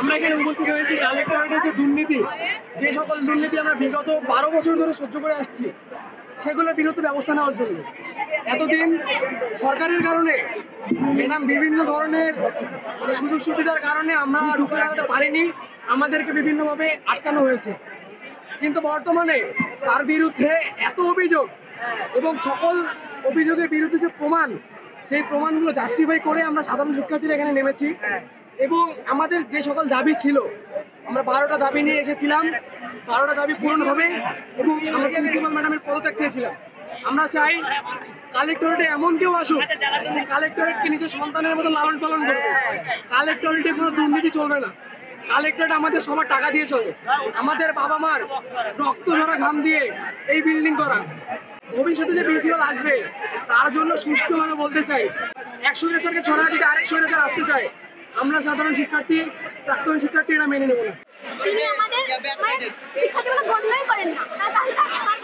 আমরা এখানে উপস্থিত হয়েছি কালেক্টরেটের যে দুর্নীতি, যে সকল দুর্নীতি আমরা বিগত 12 বছর ধরে সহ্য করে আসছি, সেগুলোর বিরুদ্ধে ব্যবস্থা নেওয়ার জন্য। এতদিন সরকারের কারণে ম্যাডাম বিভিন্ন ধরনের সুযোগ সুবিধার কারণে আমরা ঢুকে দাঁড়াতে পারিনি, আমাদেরকে বিভিন্নভাবে আটকানো হয়েছে। কিন্তু বর্তমানে তার বিরুদ্ধে এত অভিযোগ এবং সকল অভিযোগের বিরুদ্ধে যে প্রমাণ, সেই প্রমাণগুলো জাস্টিফাই করে আমরা সাধারণ শিক্ষার্থীরা এখানে নেমেছি। এবং আমাদের যে সকল দাবি ছিল, আমরা 12টা দাবি নিয়ে এসেছিলাম, 12টা দাবি পূরণ হবে এবং আমরা প্রিন্সিপাল ম্যাডামের পদত্যাগ চেয়েছিলাম। আমরা চাই কালেক্টরেটে এমন কেউ আসুক যে কালেক্টরেটকে নিজের সন্তানের মতো লালন পালন করবে। কালেক্টরেটে কোনো দুর্নীতি চলবে না। কালেক্টরেট আমাদের সবার টাকা দিয়ে চলবে, আমাদের বাবা মার রক্ত ঝরা ঘাম দিয়ে এই বিল্ডিং করা। ভবিষ্যতে যে প্রিন্সিপাল আসবে তার জন্য সুষ্ঠুভাবে বলতে চাই, এক স্বৈরাচারকে ছড়া দিতে আরেক স্বৈরাচার আসতে চায়, আমরা সাধারণ শিক্ষার্থী, প্রাক্তন শিক্ষার্থী এটা মেনে নেব না। তিনি আমাদের শিক্ষার্থী বলে গণ্যই করেন না, তাহলে তার